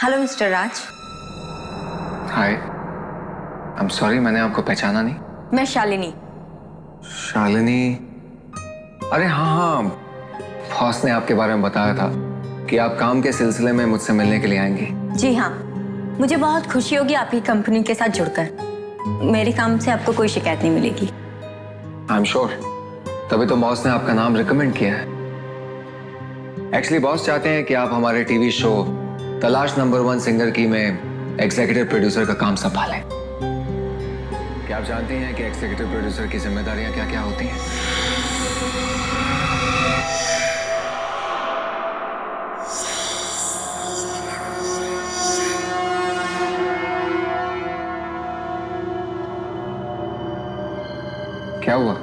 Hello mister Raj. Hi, I am sorry, मैंने आपको पहचाना नहीं। मैं शालिनी। शालिनी? अरे हाँ हाँ, बॉस ने आपके बारे में बताया था कि आप काम के सिलसिले में मुझसे मिलने के लिए आएंगी। जी हाँ, मुझे बहुत खुशी होगी आपकी कंपनी के साथ जुड़कर। मेरे काम से आपको कोई शिकायत नहीं मिलेगी। आई एम श्योर, तभी तो बॉस ने आपका नाम रिकमेंड किया है। एक्चुअली बॉस चाहते हैं कि आप हमारे टीवी शो तलाश नंबर 1 सिंगर की में एग्जीक्यूटिव प्रोड्यूसर का काम संभालें। क्या आप जानती हैं कि एग्जीक्यूटिव प्रोड्यूसर की जिम्मेदारियां क्या क्या होती हैं? क्या हुआ?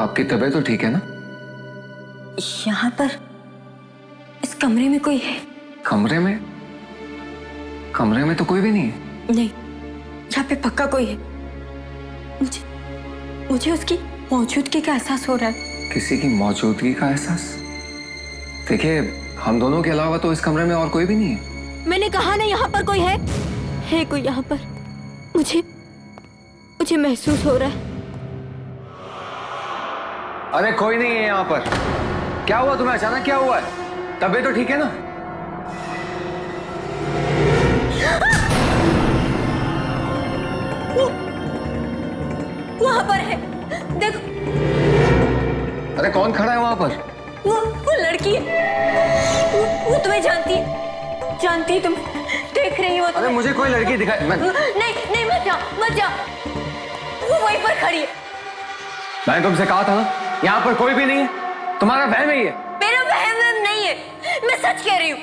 आपकी तबीयत तो ठीक है ना? यहाँ पर इस कमरे में कोई है? कमरे में? कमरे में तो कोई भी नहीं है। नहीं, यहाँ पे पक्का कोई है। मुझे मुझे उसकी मौजूदगी का एहसास हो रहा है। किसी की मौजूदगी का एहसास? देखिए, हम दोनों के अलावा तो इस कमरे में और कोई भी नहीं है। मैंने कहा ना यहाँ पर कोई है। है कोई यहाँ पर? मुझे मुझे महसूस हो रहा है। अरे कोई नहीं है यहाँ पर। क्या हुआ तुम्हें? अचानक क्या हुआ है? तबीयत तो ठीक है ना? वहाँ पर है, देखो। अरे कौन खड़ा है वहां पर? वो लड़की है। वो तुम्हें जानती है तुम। देख रही हो? अरे मुझे कोई लड़की दिखाई नहीं, मत जाओ। वो वहीं पर खड़ी है। मैंने तुमसे कहा था ना, यहाँ पर कोई भी नहीं है। तुम्हारा वहम ही है। मेरा वहम नहीं है, मैं सच कह रही हूँ।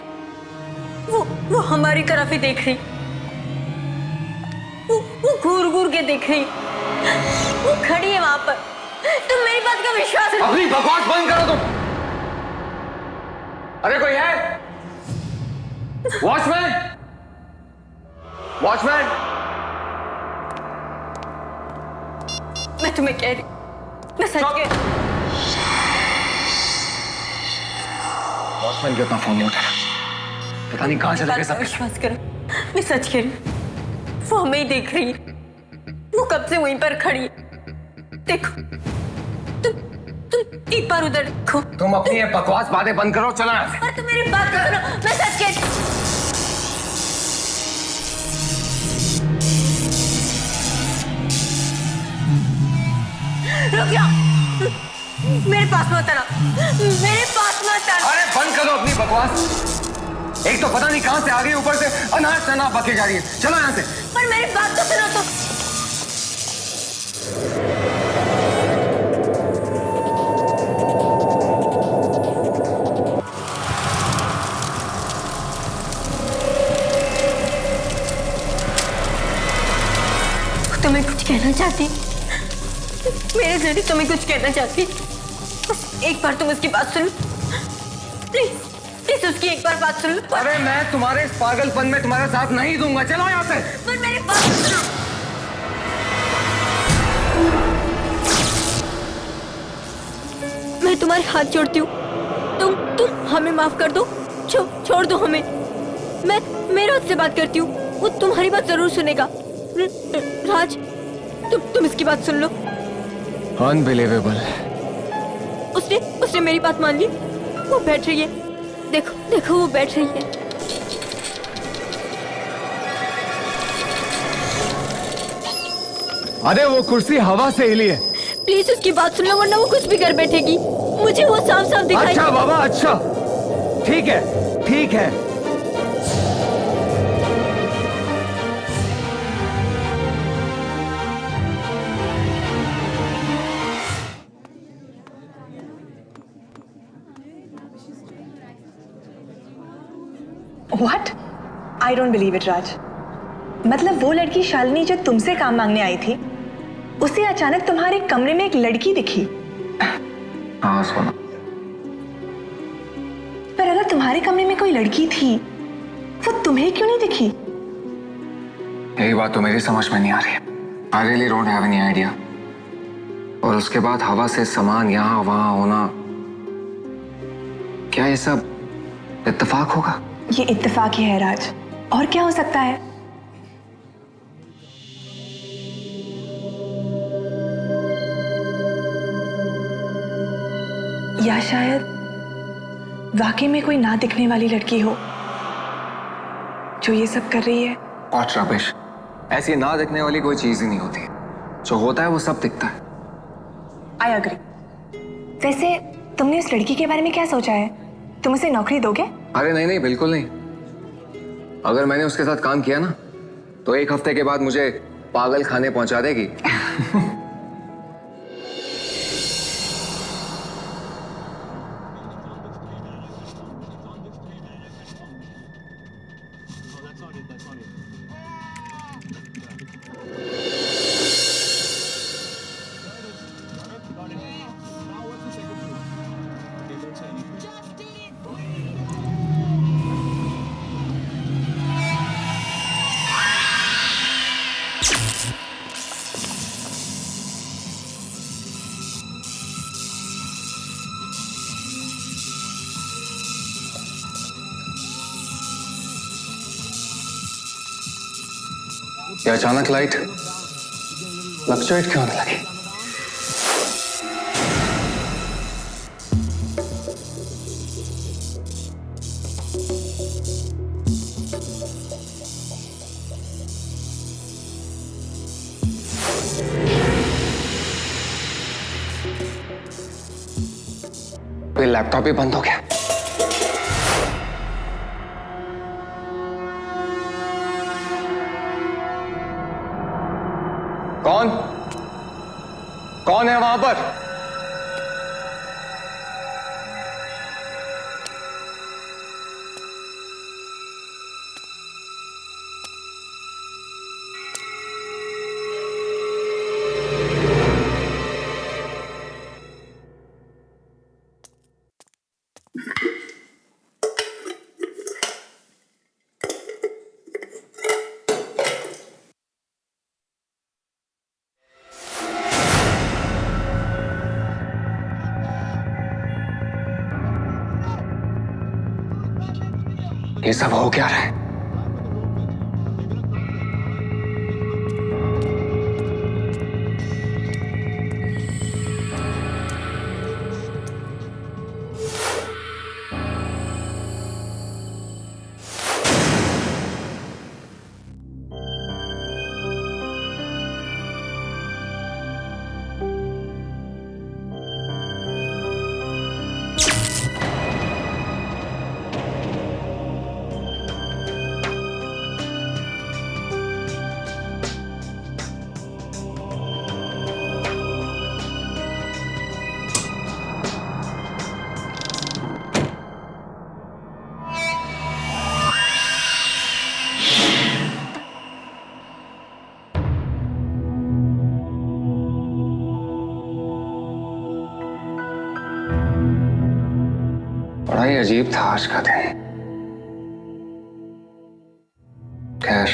वो हमारी तरफ ही देख रही। वो घूर के देख रही। वो खड़ी है वहां पर। तुम मेरी बात का विश्वास करो। अपनी बकवास बंद करो तुम। अरे कोई है? वॉचमैन! वॉचमैन! मैं तुम्हें कह रही, मैं सच कह रही। वॉचमैन क्यों अपना फोन नहीं उठा रहा? पता नहीं कहां चले गए सब। विश्वास करो, मैं सच कह रही। वो हमें ही देख रही है। वो कब से वहीं पर खड़ी है। देखो, तुम एक बार उधर देखो। तुम अपनी ये बकवास बातें बंद करो, चलो यहाँ से। और तुम मेरी बात करो, मैं सच कह रही। रुक जाओ, मेरे पास मत आना। मेरे पास मत आना। अरे बंद करो अपनी बकवास। एक तो पता नहीं कहां से आ गई, ऊपर से अनाज चना बके जा रही है। चलो यहाँ से। पर मेरी बात तो सुनो तो। तुम्हें कुछ कहना चाहती? मेरे जरिए तुम्हें कुछ कहना चाहती? बस एक बार तुम उसकी बात सुन। प्लीज उसकी एक बार बात सुन लो। अरे मैं तुम्हारे इस पागलपन में तुम्हारा साथ नहीं दूंगा। चलो यहाँ से। पर मेरी बात सुनो। मैं तुम्हारे हाथ जोड़ती हूँ। तुम हमें माफ कर दो। छोड़ दो हमें। मैं मेरे हाथ से बात करती हूँ। वो तुम्हारी बात जरूर सुनेगा। राज, तुम इसकी बात सुन लो। अनबिलीवेबल। उसने मेरी बात मान ली। वो बैठ रही है। देखो वो बैठ रही है। अरे वो कुर्सी हवा से हिली है। प्लीज उसकी बात सुन लो, वरना वो कुछ भी कर बैठेगी। मुझे वो साफ साफ दिखाई। अच्छा बाबा, अच्छा, ठीक है, ठीक है। What? I don't believe it, राज। मतलब वो लड़की शालिनी जो तुमसे काम मांगने आई थी, उसे अचानक तुम्हारे कमरे में एक लड़की दिखी। हाँ सोना। पर अगर तुम्हारे कमरे में कोई लड़की थी, वो तुम्हें क्यों नहीं दिखी? यही बात तो मेरी समझ में नहीं आ रही है। I really don't have any idea। और उसके बाद हवा से सामान यहाँ वहां होना, क्या ये सब इत्तेफाक होगा? ये इत्तेफाक ही है राज, और क्या हो सकता है। या शायद वाकई में कोई ना दिखने वाली लड़की हो जो ये सब कर रही है। और रबिश, ऐसी ना दिखने वाली कोई चीज ही नहीं होती, जो होता है वो सब दिखता है। I agree. वैसे तुमने उस लड़की के बारे में क्या सोचा है? तुम उसे नौकरी दोगे? अरे नहीं नहीं, बिल्कुल नहीं। अगर मैंने उसके साथ काम किया ना, तो 1 हफ्ते के बाद मुझे पागल खाने पहुंचा देगी। ये अचानक लाइट फ्लक्चुएट क्यों होने लगी? ये लैपटॉप ही बंद हो गया। कौन कौन है वहां पर? ये सब हो क्या रहा है? बड़ा ही अजीब था आज का दिन। खैर,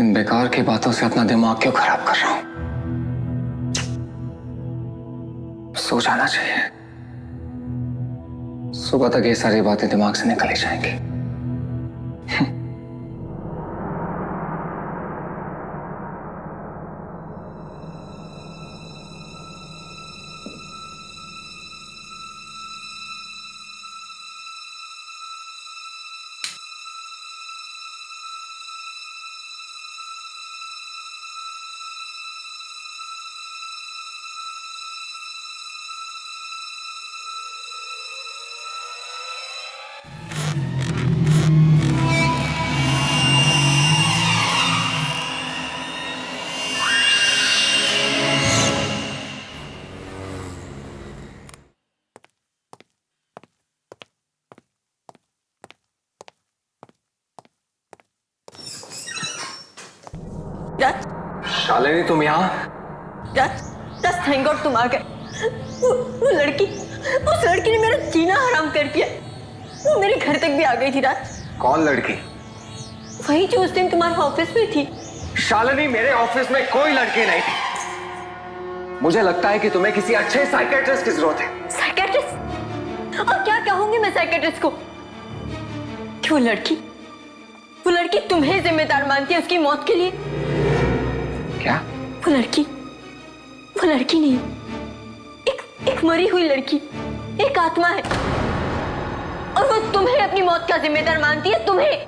इन बेकार की बातों से अपना दिमाग क्यों खराब कर रहा हूं? सो जाना चाहिए। सुबह तक ये सारी बातें दिमाग से निकल ही जाएंगी। राज, शालिनी, तुम यहाँ? राज, राज, थैंक गॉड तुम आ गए। वो लड़की, उस लड़की ने मेरा जीना हराम कर दिया। वो मेरे घर तक भी आ गई थी। राज, कौन लड़की? वही जो उस दिन तुम्हारे ऑफिस में थी। शालिनी, मेरे ऑफिस में कोई लड़की नहीं थी। मुझे लगता है कि तुम्हें किसी अच्छे साइकियाट्रिस्ट की जरूरत है। साइकियाट्रिस्ट? और क्या कहूंगी मैं साइकियाट्रिस्ट को? कि वो लड़की तुम्हें जिम्मेदार मानती है उसकी मौत के लिए। क्या? वो लड़की नहीं, एक मरी हुई लड़की, एक आत्मा है, और वो तुम्हें अपनी मौत का जिम्मेदार मानती है, तुम्हें।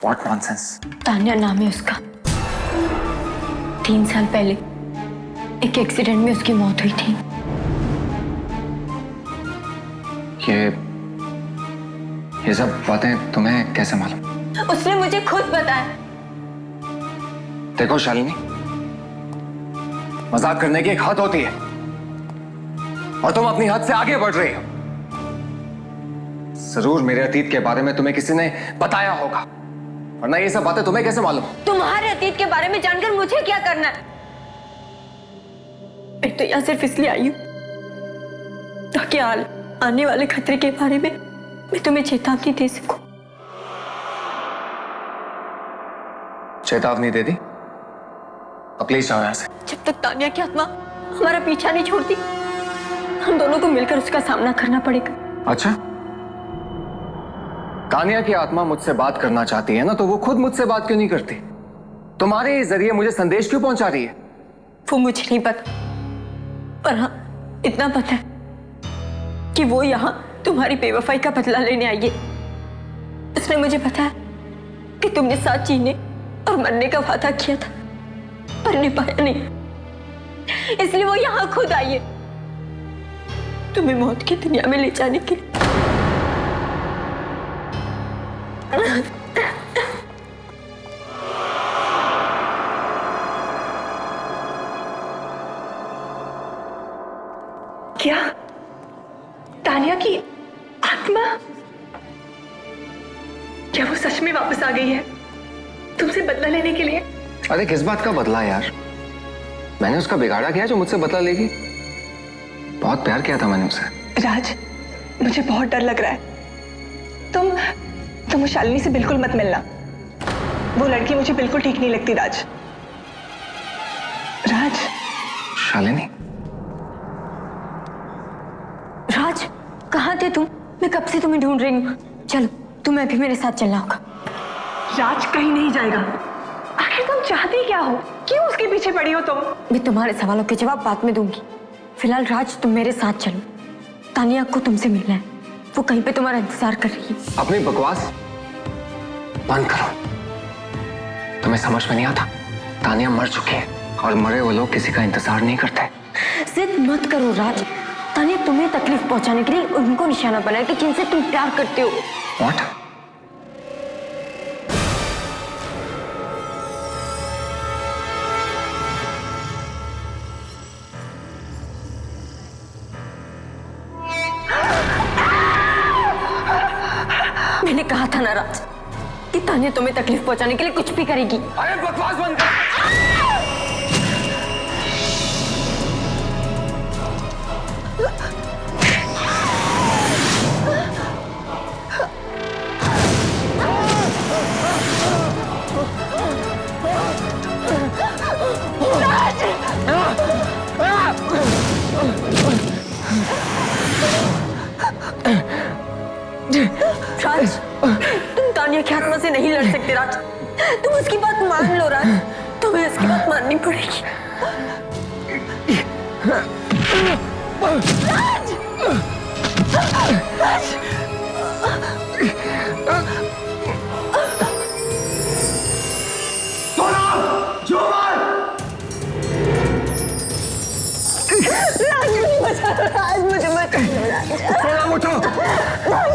What nonsense? तान्या नाम है उसका। 3 साल पहले एक एक्सीडेंट में उसकी मौत हुई थी। ये सब बातें तुम्हें कैसे मालूम? उसने मुझे खुद बताया। देखो शालिनी, मजाक करने की एक हद होती है और तुम अपनी हद से आगे बढ़ रही हो। जरूर मेरे अतीत के बारे में तुम्हें किसी ने बताया होगा, वरना ये सब बातें तुम्हें कैसे मालूम? तुम्हारे अतीत के बारे में जानकर मुझे क्या करना है? मैं तो यहाँ सिर्फ इसलिए आई हूँ ताकि आने वाले खतरे के बारे में मैं तुम्हें चेतावनी दे सकूं। चेतावनी दे दी? अब प्लीज जाओ यहाँ से। जब तक तान्या की आत्मा हमारा पीछा नहीं छोड़ती, हम दोनों को मिलकर उसका सामना करना पड़ेगा। अच्छा, तान्या की आत्मा मुझसे बात करना चाहती है ना, तो वो खुद मुझसे बात क्यों नहीं करती? तुम्हारे जरिए मुझे संदेश क्यों पहुंचा रही है? वो मुझे नहीं पता, पर हाँ इतना पता है कि वो यहाँ तुम्हारी बेवफाई का बदला लेने आई है। उसने मुझे बताया कि तुमने साथ जीने और मरने का वादा किया था, पर निभाया नहीं, इसलिए वो यहाँ खुद आई है तुम्हें मौत की दुनिया में ले जाने के लिए। क्या तान्या की आत्मा, क्या वो सच में वापस आ गई है तुमसे बदला लेने के लिए? अरे किस बात का बदला यार? मैंने उसका बिगाड़ा किया जो मुझसे बदला लेगी? बहुत प्यार किया था मैंने उससे। राज, मुझे बहुत डर लग रहा है। तुम शालिनी से बिल्कुल मत मिलना। वो लड़की मुझे बिल्कुल ठीक नहीं लगती राज। शालिनी, राज कहाँ थे तुम? मैं कब से तुम्हें ढूंढ रही हूँ। चलो तुम्हें भी मेरे साथ चलना होगा। राज कहीं नहीं जाएगा। आखिर तुम चाहती क्या हो? क्यों उसके पीछे पड़ी हो तुम? मैं तुम्हारे सवालों के जवाब बाद में दूंगी। फिलहाल राज तुम मेरे साथ चलो, तानिया को तुमसे मिलना है, वो कहीं पे तुम्हारा इंतजार कर रही है। अपनी बकवास बंद करो। तुम्हें समझ में नहीं आता? तानिया मर चुकी है और मरे वो लोग किसी का इंतजार नहीं करते। जिद मत करो राज, तानिया तुम्हें तकलीफ पहुंचाने के लिए उनको निशाना बनाया कि जिनसे तुम प्यार करते हो। What? मैंने कहा था ना राज कि तानिया तुम्हें तकलीफ पहुंचाने के लिए कुछ भी करेगी। अरे बकवास बंद कर। राज, तुम तानिया की आत्मा से नहीं लड़ सकते राज। तुम उसकी बात मान लो राज, तुम्हें उसकी बात माननी पड़ेगी। राज मुझे मत उठो,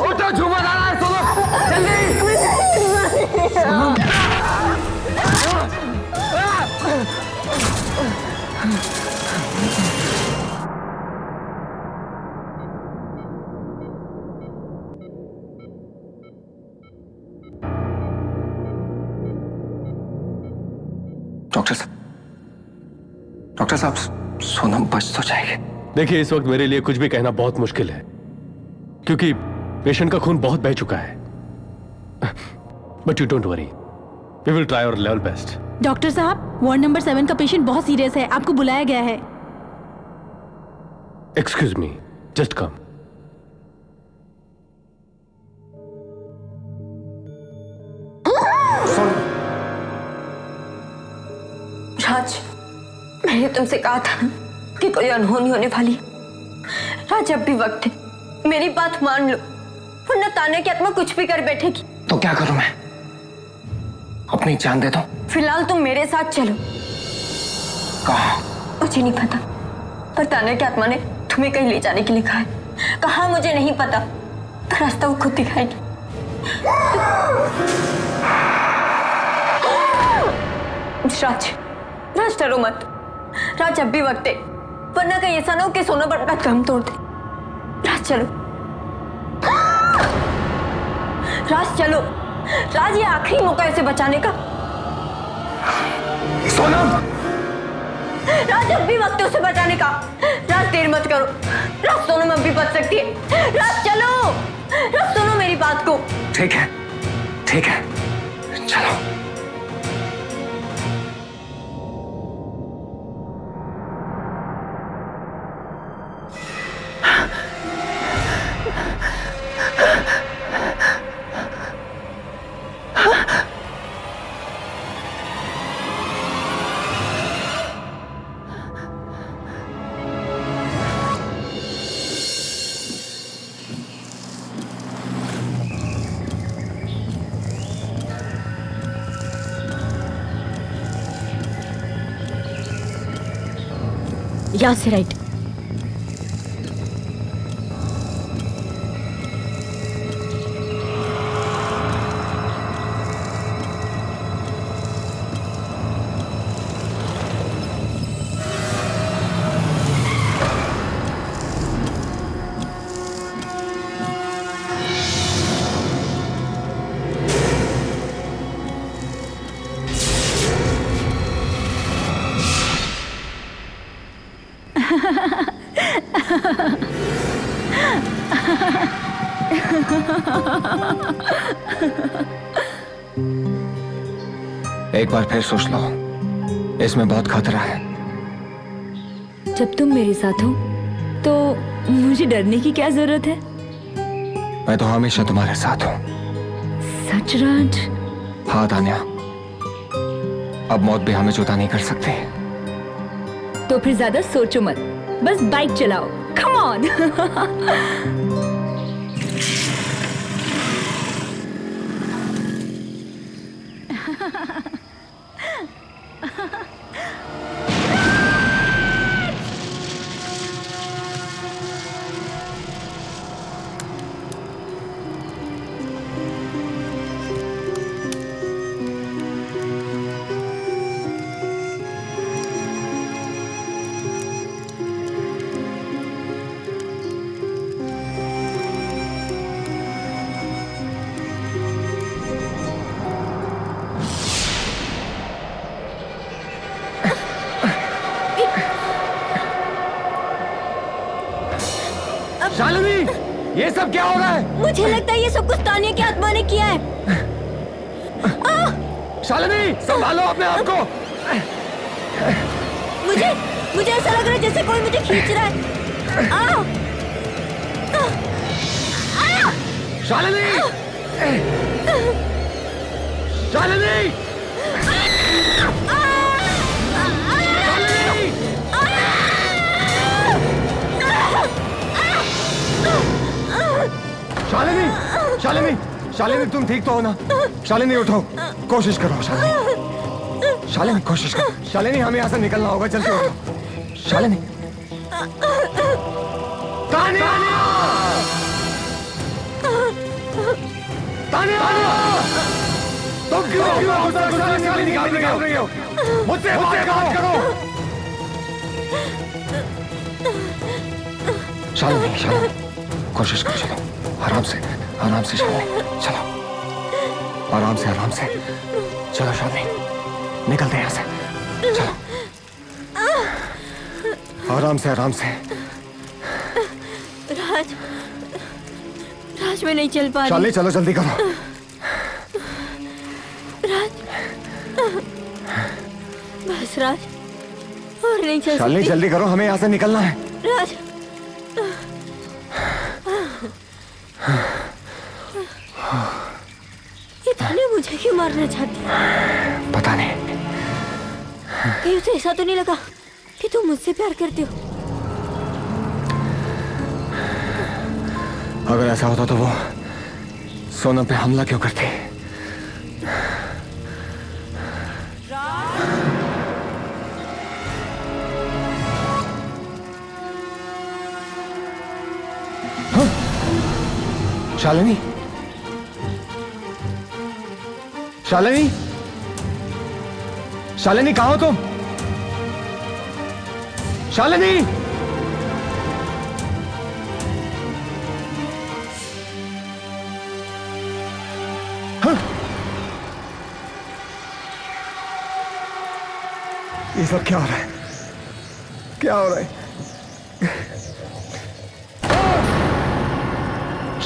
उठो, झूमर आ रहा है, सोनो, जल्दी। डॉक्टर साहब, सोनम बच तो जाएगी। देखिए, इस वक्त मेरे लिए कुछ भी कहना बहुत मुश्किल है क्योंकि पेशेंट का खून बहुत बह चुका है। But you don't worry, we will try our level best. Doctor साहब, वार्ड नंबर 7 का पेशेंट बहुत सीरियस है, आपको बुलाया गया है। Excuse me, just come. तुमसे कहा था ना कि कोई अनहोनी होने वाली है। राज अब भी वक्त है, मेरी बात मान लो, वरना तान्या की आत्मा कुछ भी कर बैठेगी। तो क्या करूं मैं? अपनी जान दे दो? फिलहाल तुम मेरे साथ चलो। कहाँ? मुझे नहीं पता, पर तान्या की आत्मा ने तुम्हें कहीं ले जाने के लिए कहा है। कहाँ मुझे नहीं पता, पर रास्ता वो खुद दिखाएगी। राज डरो मत। राज अब भी वक्त है, वरना कहीं ऐसा ना हो कि सोना बड़ा दम तोड़ दे। राज चलो, राज चलो। राज ये आखिरी मौका है इसे बचाने का। सोनम! राज अब भी वक्त है उसे बचाने का। राज देर मत करो। राज सोनम अब भी बच सकती है। राज चलो, राज सुनो मेरी बात को। ठीक है, ठीक है, चलो। यहाँ से राइट। एक बार फिर सोच लो, इसमें बहुत खतरा है। जब तुम मेरे साथ हो तो मुझे डरने की क्या जरूरत है? मैं तो हमेशा तुम्हारे साथ हूँ। सच राज? हाँ तान्या, अब मौत भी हमें जुदा नहीं कर सकती। तो फिर ज्यादा सोचो मत, बस बाइक चलाओ। Come on. शालिनी, ये सब क्या हो रहा है? मुझे लगता है ये सब कुछ तान्या की आत्मा ने किया है। शालिनी, संभालो अपने आप को। मुझे ऐसा लग रहा है जैसे कोई मुझे खींच रहा है। शालिनी! शालिनी! शालिनी! शालिनी! शालिनी, तुम ठीक तो हो ना? शालिनी उठो, कोशिश करो। शालिनी, शालिनी कोशिश करो। शालिनी, हमें यहाँ से निकलना होगा, जल्दी उठो। शालिनी! तान्या! तान्या! तुम क्यों शालिनी निकाल रही हो? मुझसे बात करो। शालिनी, शालिनी, कोशिश करो, चलो आराम से शालिनी, चलो आराम से चलो शालिनी, निकलते हैं यहाँ से, चलो आराम से। राज मैं नहीं चल पा रही। शालिनी चलो, जल्दी करो। बस राज, और नहीं चल शालिनी सकती। जल्दी करो, हमें यहाँ से निकलना है। राज, ये तान्या मुझे क्यों मारना चाहती है? पता नहीं। कहीं उसे ऐसा तो नहीं लगा कि तुम मुझसे प्यार करते हो। अगर ऐसा होता तो वो सोनम पे हमला क्यों करती? शालिनी, शालिनी, शालिनी कहाँ हो तुम? शालिनी, ये सब क्या हो रहा है? क्या हो रहा है?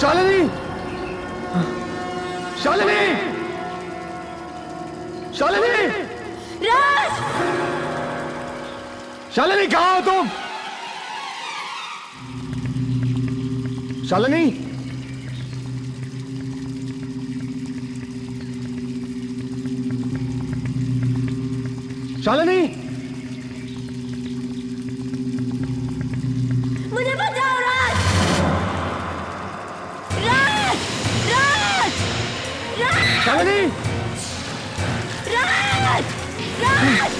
शालिनी, शालिनी, शालिनी, राज! शालिनी कहाँ हो तुम? शालिनी, शालिनी, मुझे बचाओ राज! राज! राज! राज! शालिनी, राज! राज!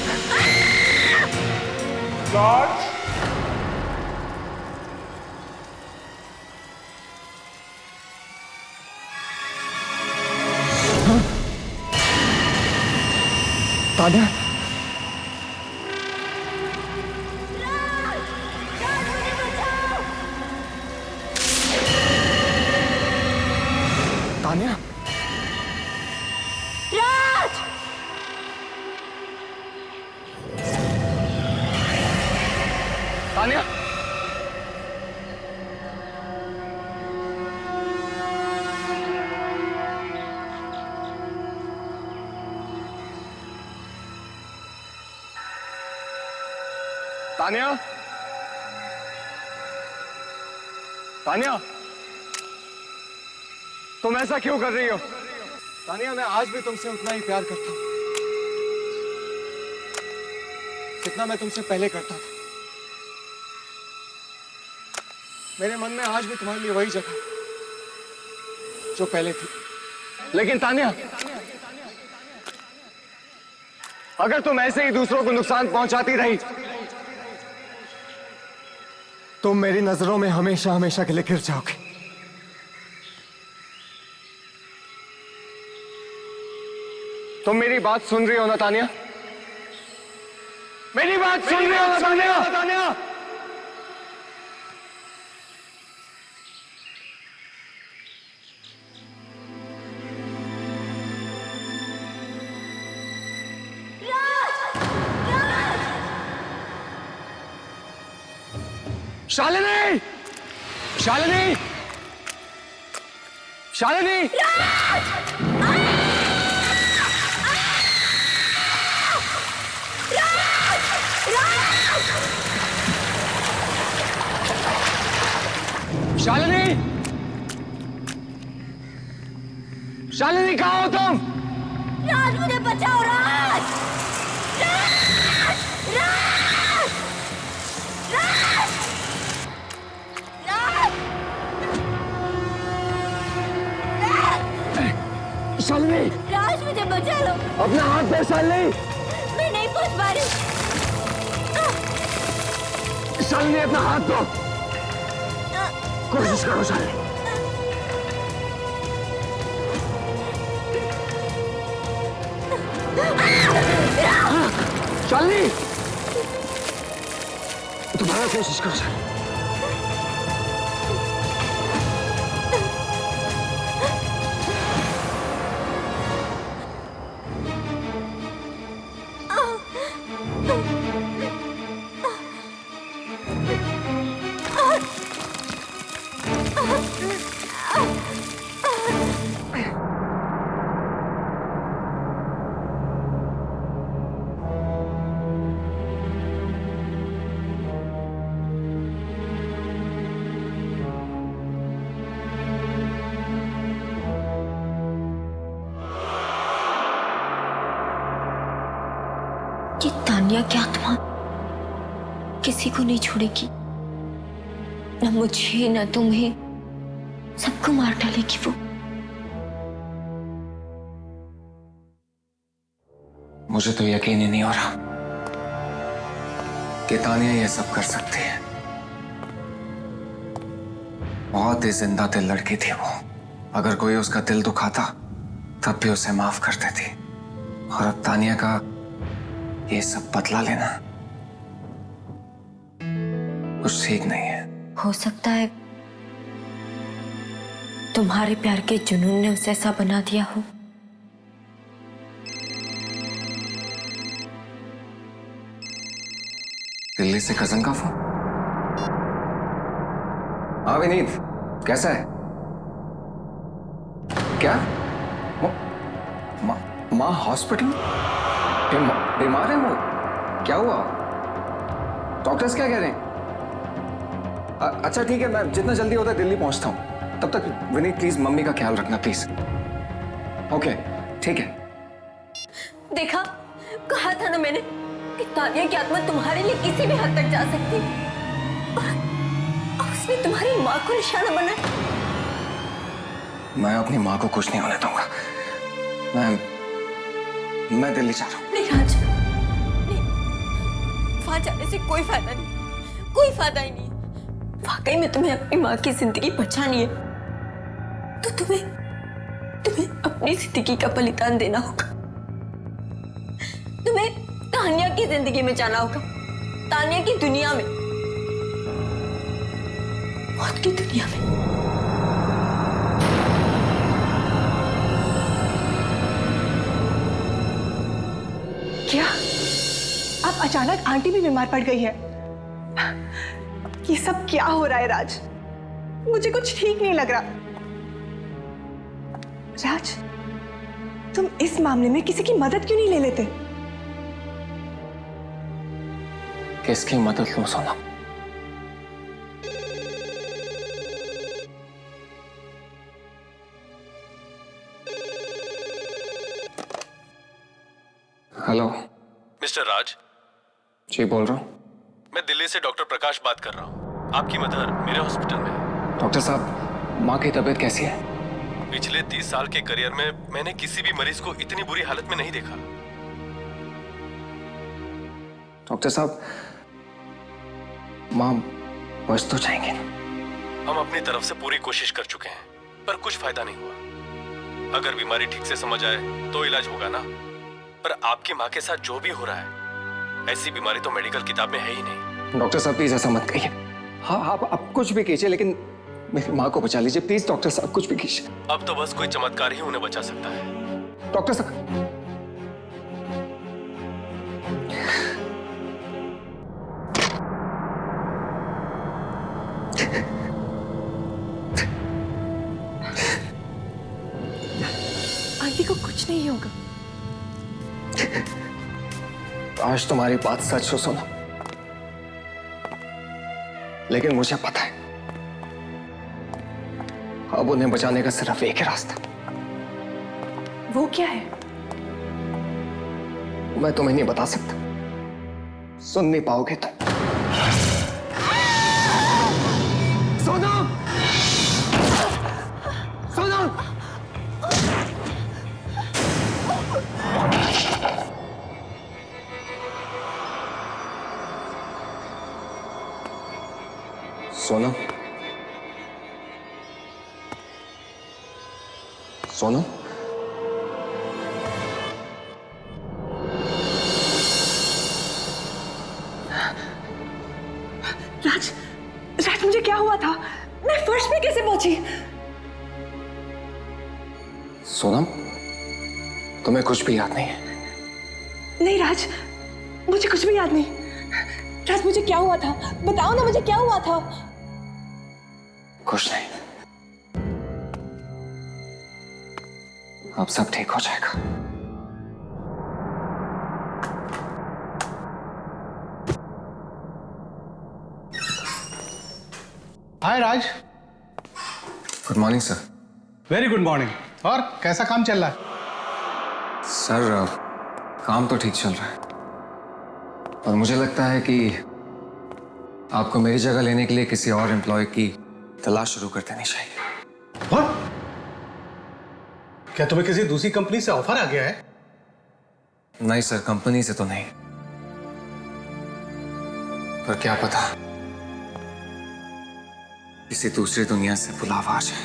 तान्या, राज, मुझे बचाओ! तान्या, राज! तान्या, तान्या, तान्या, तुम ऐसा क्यों कर रही हो? तान्या, मैं आज भी तुमसे उतना ही प्यार करता हूं जितना मैं तुमसे पहले करता था। मेरे मन में आज भी तुम्हारे लिए वही जगह जो पहले थी। लेकिन तान्या, अगर तुम ऐसे ही दूसरों को नुकसान पहुंचाती रही तुम मेरी नजरों में हमेशा हमेशा के लिए गिर जाओगे। तुम मेरी बात सुन रही हो ना तान्या? मेरी बात सुन रही हो ना तान्या? शालिनी, शालिनी, शालिनी, शालिनी, शालिनी कहाँ हो तुम? राज, मुझे बचाओ राज! राज! राज! राज! राज! शालिनी, राज, मुझे बचा लो। अपना हाथ दे शालिनी। मैं नहीं पहुंच पा रही। शालिनी, अपना हाथ दो। कोशिश करो शालिनी। शालिनी, दोबारा कोशिश करो शालिनी। ये तान्या क्या तुम्हारा किसी को नहीं छोड़ेगी, न मुझे न तुम्हें, सबको मार डालेगी वो। मुझे तो यकीन ही नहीं हो रहा कि तानिया ये सब कर सकती है। बहुत ही जिंदा दिल लड़की थी वो। अगर कोई उसका दिल दुखाता तब भी उसे माफ कर देती। और अब तानिया का ये सब बदला लेना कुछ ठीक नहीं है। हो सकता है तुम्हारे प्यार के जुनून ने उसे ऐसा बना दिया हो। दिल्ली से कजन का फोन। हाँ विनीत, कैसा है? क्या माँ हॉस्पिटल बीमार है वो? क्या हुआ? डॉक्टर्स क्या कह रहे हैं? अच्छा ठीक है, मैं जितना जल्दी होता है दिल्ली पहुंचता हूं। तब तक विनीत प्लीज मम्मी का ख्याल रखना प्लीज। ओके ठीक है। देखा, कहा था ना मैंने कि तानिया की आत्मा तुम्हारे लिए किसी भी हद तक जा सकती है। और उसने तुम्हारी माँ को निशाना बनाया। मैं अपनी माँ को कुछ नहीं होने दूंगा। मैं दिल्ली जा रहा हूँ। नहीं राज, नहीं, वहां जाने से कोई फायदा नहीं, कोई फायदा ही नहीं। वाकई में तुम्हें अपनी माँ की जिंदगी बचानी है तो तुम्हें अपनी जिंदगी का बलिदान देना होगा। तुम्हें तानिया की जिंदगी में जाना होगा, तानिया की दुनिया में, मौत की दुनिया में। क्या अब अचानक आंटी भी बीमार पड़ गई है? ये सब क्या हो रहा है राज? मुझे कुछ ठीक नहीं लग रहा। राज, तुम इस मामले में किसी की मदद क्यों नहीं ले लेते? किसकी मदद लो सोना? हेलो मिस्टर राज, जी बोल रहा हूँ। मैं दिल्ली से डॉक्टर प्रकाश बात कर रहा हूँ। आपकी मदर मेरे हॉस्पिटल में है। डॉक्टर साहब, माँ की तबीयत कैसी है? पिछले 30 साल के करियर में मैंने किसी भी मरीज को इतनी बुरी हालत में नहीं देखा। डॉक्टर साहब, माँ बच तो जाएंगे ना? हम अपनी तरफ से पूरी कोशिश कर चुके हैं, पर कुछ फायदा नहीं हुआ। अगर बीमारी ठीक से समझ आए तो इलाज होगा ना। पर आपकी माँ के साथ जो भी हो रहा है, ऐसी बीमारी तो मेडिकल किताब में है ही नहीं। डॉक्टर साहब प्लीज ऐसा मत कहिए। हाँ आप कुछ भी कीजिए, लेकिन मेरी माँ को बचा लीजिए प्लीज। डॉक्टर साहब कुछ भी कीजिए। अब तो बस कोई चमत्कार ही उन्हें बचा सकता है। डॉक्टर साहब, आंटी को कुछ नहीं होगा। आज तुम्हारी बात सच हो सोना, लेकिन मुझे पता है अब उन्हें बचाने का सिर्फ एक ही रास्ता। वो क्या है? मैं तुम्हें नहीं बता सकता, सुन नहीं पाओगे तुम। सोनम, सोनम, सोनम, सोनम, राज, राज मुझे क्या हुआ था? मैं फर्श पे कैसे पहुंची? सोनम, तुम्हें कुछ भी याद नहीं है? नहीं राज, मुझे कुछ भी याद नहीं। राज मुझे क्या हुआ था? बताओ ना, मुझे क्या हुआ था? कुछ नहीं, अब सब ठीक हो जाएगा। Hi Raj. Good morning sir. Very good morning. और कैसा काम चल रहा है? सर काम तो ठीक चल रहा है, और मुझे लगता है कि आपको मेरी जगह लेने के लिए किसी और एम्प्लॉय की तलाश शुरू कर देनी चाहिए। What? क्या तुम्हें किसी दूसरी कंपनी से ऑफर आ गया है? नहीं सर, कंपनी से तो नहीं, पर क्या पता किसी दूसरी दुनिया से बुलावा आ जाए।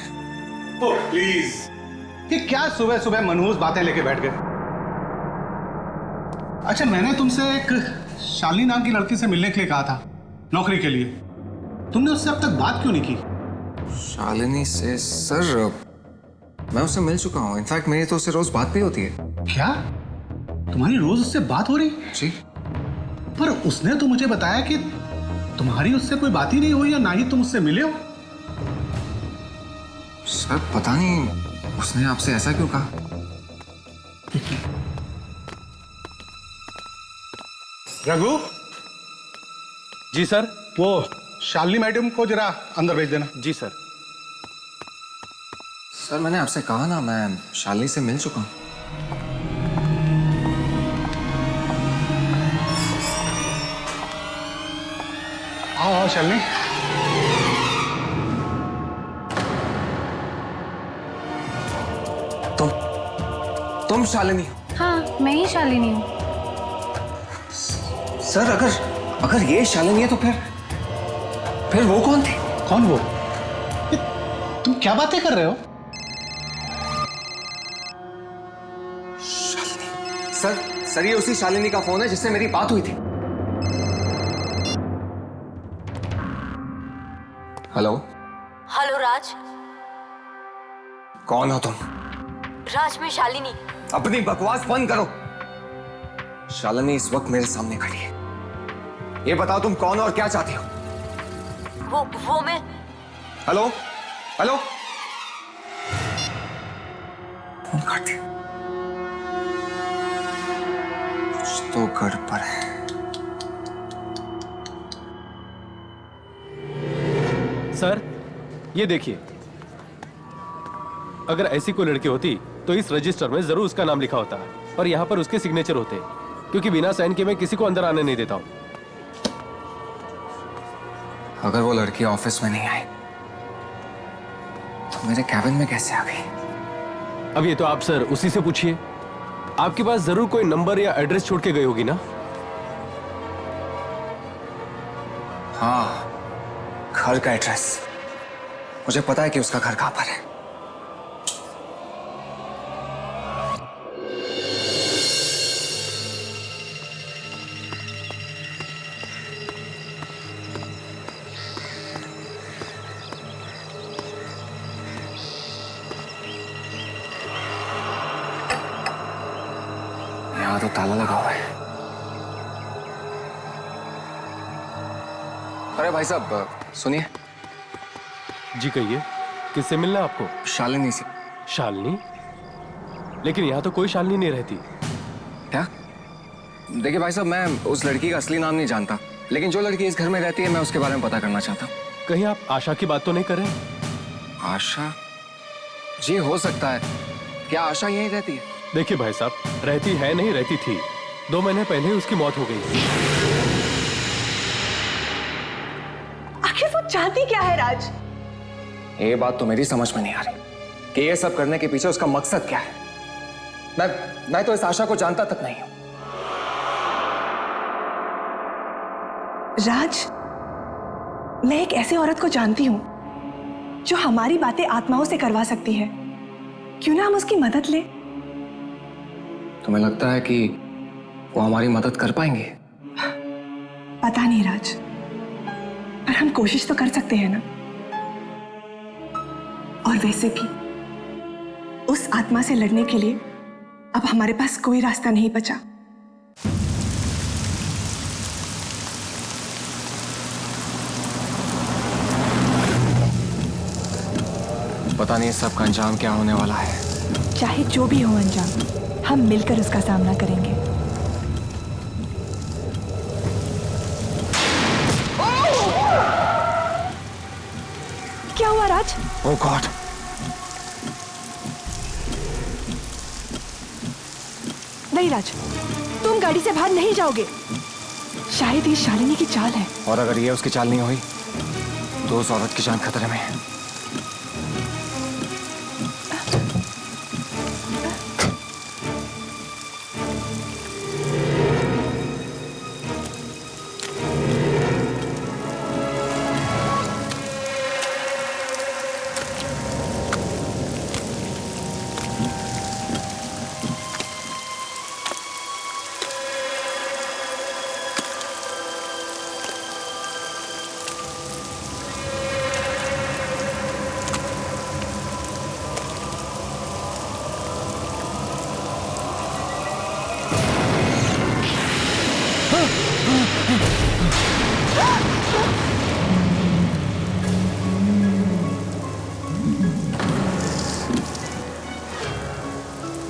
ओह प्लीज, ये क्या सुबह सुबह मनहूस बातें लेके बैठ गए? अच्छा, मैंने तुमसे एक शालिनी नाम की लड़की से मिलने के लिए कहा था, नौकरी के लिए। तुमने उससे अब तक बात क्यों नहीं की? शालिनी से? सर मैं उससे मिल चुका हूँ। इनफैक्ट मेरी तो उससे रोज बात भी होती है। क्या तुम्हारी रोज उससे बात हो रही? जी। पर उसने तो मुझे बताया कि तुम्हारी उससे कोई बात ही नहीं हुई या ना ही तुम उससे मिले हो। सर पता नहीं उसने आपसे ऐसा क्यों कहा। रघु, जी सर। वो शालिनी मैडम को जरा अंदर भेज देना। जी सर। सर मैंने आपसे कहा ना, मैं शालिनी से मिल चुका हूँ। आओ आओ शालिनी। तुम शालिनी? हाँ, मैं ही शालिनी हूँ। सर अगर ये शालिनी है तो फिर वो कौन थे? कौन वो? तुम क्या बातें कर रहे हो? शालिनी? सर ये उसी शालिनी का फोन है जिससे मेरी बात हुई थी। हेलो। हेलो राज। कौन हो तुम? राज, मैं शालिनी। अपनी बकवास बंद करो। शालिनी इस वक्त मेरे सामने खड़ी है। ये बताओ तुम कौन हो और क्या चाहती हो? वो मैं। Hello hello. फोन काट दिया। कुछ तो गड़बड़ है। सर ये देखिए, अगर ऐसी कोई लड़की होती तो इस रजिस्टर में जरूर उसका नाम लिखा होता है और यहाँ पर उसके सिग्नेचर होते, क्योंकि बिना साइन के मैं किसी को अंदर आने नहीं देता हूँ। अगर वो लड़की ऑफिस में नहीं आई तो मेरे कैबिन में कैसे आ गई? अब ये तो आप सर उसी से पूछिए। आपके पास जरूर कोई नंबर या एड्रेस छोड़ के गई होगी ना? हाँ, घर का एड्रेस। मुझे पता है कि उसका घर कहां पर है। यहाँ तो ताला लगा हुआ है। अरे भाई साहब सुनिए। जी कहिए, किससे मिलना है आपको? शालिनी से। शालिनी? लेकिन यहाँ तो कोई शालिनी नहीं रहती। क्या? देखिए भाई साहब, मैं उस लड़की का असली नाम नहीं जानता, लेकिन जो लड़की इस घर में रहती है मैं उसके बारे में पता करना चाहता हूँ। कहीं आप आशा की बात तो नहीं कर रहे? आशा? जी हो सकता है। क्या आशा यहीं रहती है? देखिए भाई साहब, रहती है नहीं, रहती थी। 2 महीने पहले ही उसकी मौत हो गई। आखिर वो चाहती क्या है राज? ये बात तो मेरी समझ में नहीं आ रही कि ये सब करने के पीछे उसका मकसद क्या है। मैं तो इस आशा को जानता तक नहीं हूं। राज, मैं एक ऐसी औरत को जानती हूं जो हमारी बातें आत्माओं से करवा सकती है। क्यों ना हम उसकी मदद लें? तुम्हें लगता है कि वो हमारी मदद कर पाएंगे? पता नहीं राज, पर हम कोशिश तो कर सकते हैं ना। और वैसे भी उस आत्मा से लड़ने के लिए अब हमारे पास कोई रास्ता नहीं बचा। पता नहीं सबका अंजाम क्या होने वाला है। चाहे जो भी हो अंजाम, हम मिलकर उसका सामना करेंगे। क्या हुआ राज? ओह गॉड! नहीं राज, तुम गाड़ी से बाहर नहीं जाओगे। शायद ये शालिनी की चाल है। और अगर ये उसकी चाल नहीं हुई तो उस औरत की जान खतरे में है।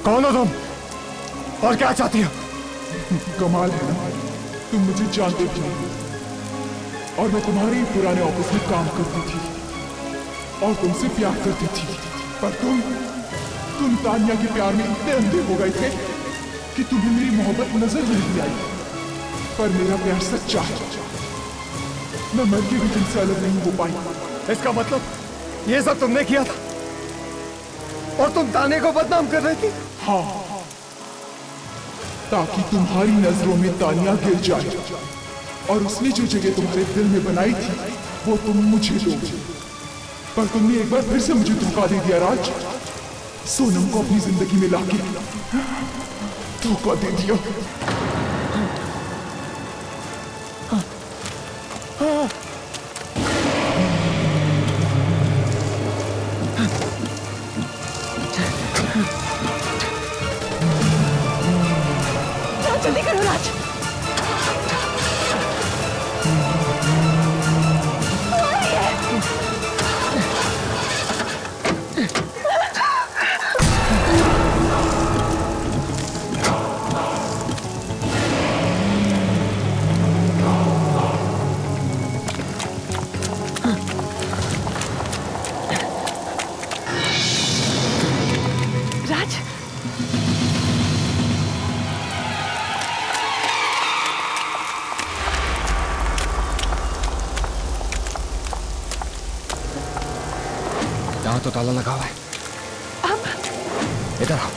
कौन हो तुम और क्या चाहती हो? कमाल है ना, तुम मुझे जानते भी नहीं और मैं तुम्हारे ही पुराने ऑफिस में काम करती थी और तुमसे प्यार करती थी, पर तुम तानिया के प्यार में इतने अंधे हो गए थे कि तुम्हें मेरी मोहब्बत नजर नहीं आई। पर मेरा प्यार सच्चा है, मैं मर के भी तुमसे अलग नहीं हो पाई। इसका मतलब ये सब तुमने किया था और तुम ताने को बदनाम कर रही थी? हाँ, ताकि तुम्हारी नजरों में तानिया गिर जाए और उसने जो जगह तुम्हारे दिल में बनाई थी वो तुम मुझे दो। पर तुमने एक बार फिर से मुझे धोखा दे दिया राज। सोनम को अपनी जिंदगी में लाके धोखा दे दिया। जल्दी करो राज। राज, यहाँ तो ताला लगा हुआ है। अब इधर आओ।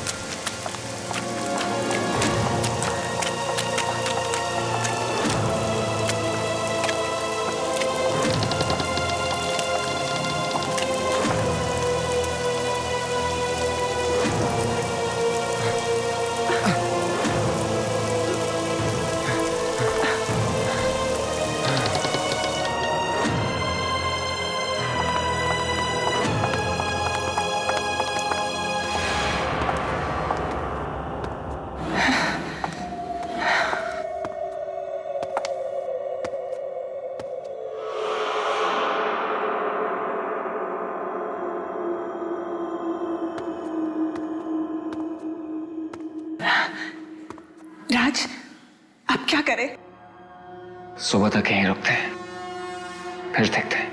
राज, अब क्या करें? सुबह तक यहीं रुकते हैं, फिर देखते हैं।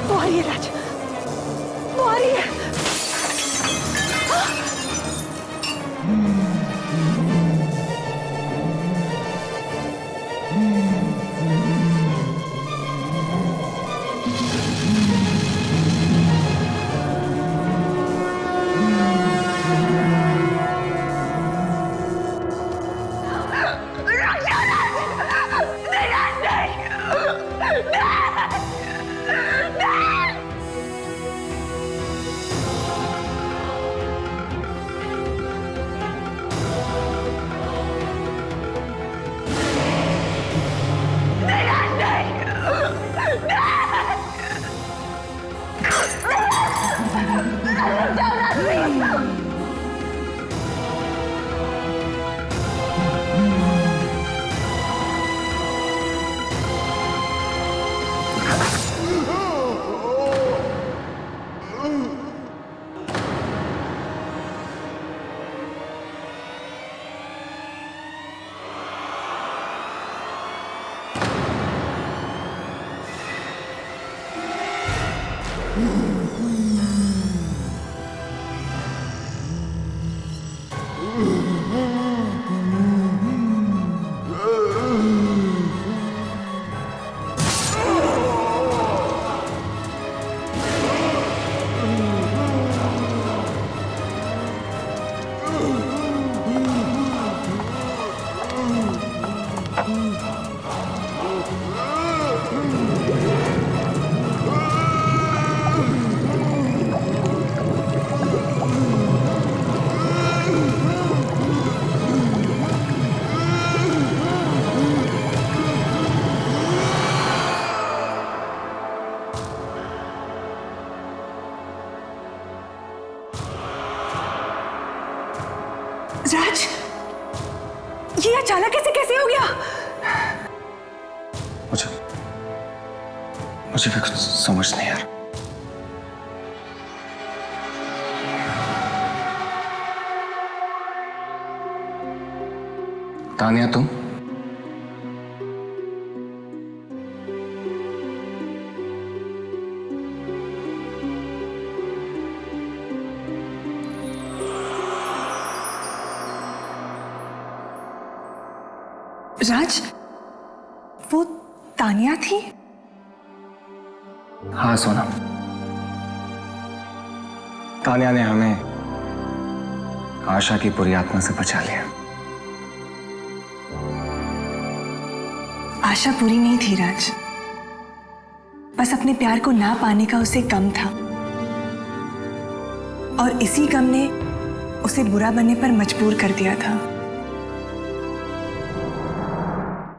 वो आ रही है राज, वो आ रही है। ये अचानक कैसे हो गया? मुझे भी कुछ समझ नहीं आ रहा। तानिया, तुम राज, वो तानिया थी? हाँ सोनम, तानिया ने हमें आशा की बुरी आत्मा से बचा लिया। आशा बुरी नहीं थी राज, बस अपने प्यार को ना पाने का उसे गम था, और इसी गम ने उसे बुरा बनने पर मजबूर कर दिया था।